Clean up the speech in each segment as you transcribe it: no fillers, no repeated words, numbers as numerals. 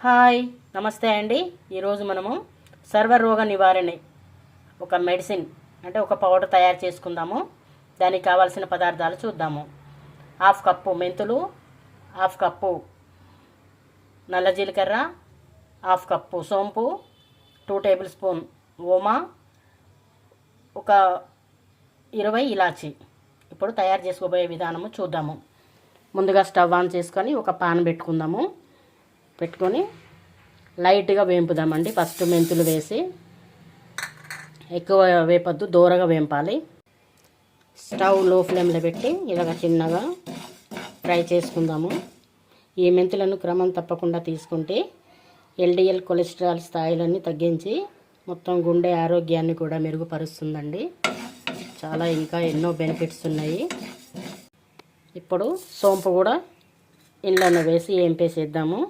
Hi, నమస్తే అండి. ఈరోజు మనము సర్వరోగ నివారణ ఒక మెడిసిన్ అంటే ఒక పౌడర్ తయారు చేసుకుందాము. దానికి కావాల్సిన పదార్థాలు చూద్దాము. 1/2 కప్పు మెంతులు, 1/2 కప్పు నల్ల జీలకర్ర, 1/2 కప్పు సోంపు, 2 టేబుల్ స్పూన్ ఓమా, ఒక 20 ఇలాచి. ఇప్పుడు తయారు చేసుకోబోయే విధానము చూద్దాము. ముందుగా స్టవ్ ఆన్ చేసుకొని ఒక పాన్ పెట్టుకొని లైట్గా వేంపుదామండి. ఫస్ట్ మెంతులు వేసి, ఎక్కువ వేపద్దు, దూరగా వేంపాలి. స్టవ్ లో ఫ్లేమ్లో పెట్టి ఇలాగ చిన్నగా ఫ్రై చేసుకుందాము. ఈ మెంతులను క్రమం తప్పకుండా తీసుకుంటే ఎల్డిఎల్ కొలెస్ట్రాల్ స్థాయిలన్నీ తగ్గించి మొత్తం గుండె ఆరోగ్యాన్ని కూడా మెరుగుపరుస్తుందండి. చాలా ఇంకా ఎన్నో బెనిఫిట్స్ ఉన్నాయి. ఇప్పుడు సోంపు కూడా ఇందులో వేసి వేంపేసేద్దాము.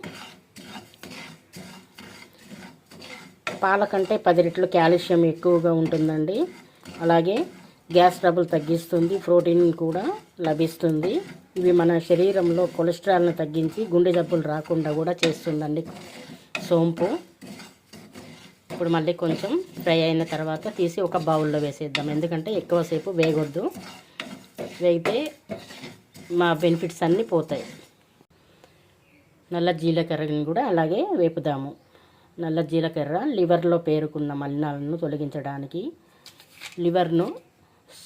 పాల కంటే 10 రెట్లు కాల్షియం ఎక్కువగా ఉంటుందండి. అలాగే గ్యాస్ ట్రబుల్ తగ్గిస్తుంది, ప్రోటీన్ కూడా లభిస్తుంది. ఇవి మన శరీరంలో కొలెస్ట్రాల్ని తగ్గించి గుండె జబ్బులు రాకుండా కూడా చేస్తుందండి సోంపు. ఇప్పుడు మళ్ళీ కొంచెం ఫ్రై అయిన తర్వాత తీసి ఒక బౌల్లో వేసేద్దాం. ఎందుకంటే ఎక్కువసేపు వేగొద్దు, వేగితే మా బెనిఫిట్స్ అన్నీ పోతాయి. నల్ల జీలకర్రని కూడా అలాగే వేపుదాము. నల్ల జీలకర్ర లివర్లో పేరుకున్న మలినాలను తొలగించడానికి, లివర్ను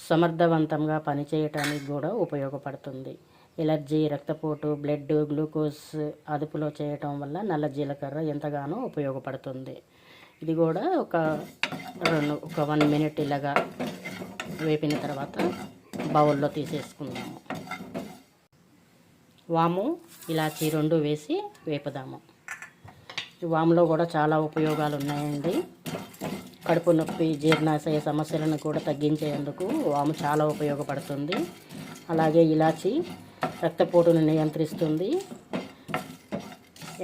సమర్థవంతంగా పనిచేయటానికి కూడా ఉపయోగపడుతుంది. ఎలర్జీ, రక్తపోటు, బ్లడ్ గ్లూకోజ్ అదుపులో చేయటం వల్ల నల్ల జీలకర్ర ఎంతగానో ఉపయోగపడుతుంది. ఇది కూడా ఒక 1 మినిట్ ఇలాగా వేపిన తర్వాత బౌల్లో తీసేసుకుందాము. వాము, ఇలాచి 2 వేసి వేపుదాము. ఈ వాములో కూడా చాలా ఉపయోగాలు ఉన్నాయండి. కడుపు నొప్పి, జీర్ణాశయ సమస్యలను కూడా తగ్గించేందుకు వాము చాలా ఉపయోగపడుతుంది. అలాగే ఇలాచి రక్తపోటును నియంత్రిస్తుంది.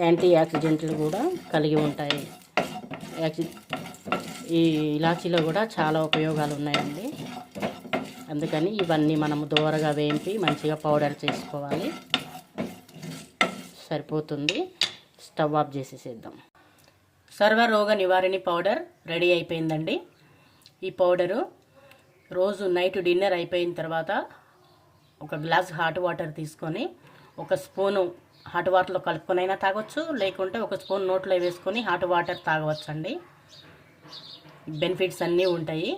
యాంటీ ఆక్సిడెంట్లు కూడా కలిగి ఉంటాయి. ఈ ఇలాచీలో కూడా చాలా ఉపయోగాలు ఉన్నాయండి. అందుకని ఇవన్నీ మనము దూరగా వేయించి మంచిగా పౌడర్ చేసుకోవాలి. సరిపోతుంది. స్టవ్ ఆఫ్ చేసేసేద్దాం. సర్వరోగ నివారణి పౌడర్ రెడీ అయిపోయిందండి. ఈ పౌడరు రోజు నైట్ డిన్నర్ అయిపోయిన తర్వాత ఒక గ్లాస్ హాట్ వాటర్ తీసుకొని 1 స్పూను హాట్ వాటర్లో కలుపుకొనైనా తాగొచ్చు, లేకుంటే 1 స్పూన్ నోట్లో వేసుకొని హాట్ వాటర్ తాగవచ్చు అండి. బెనిఫిట్స్ అన్నీ ఉంటాయి.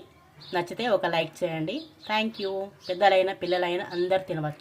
నచ్చితే ఒక లైక్ చేయండి. Thank you. పెద్దలైనా పిల్లలైనా అందరు తినవచ్చు.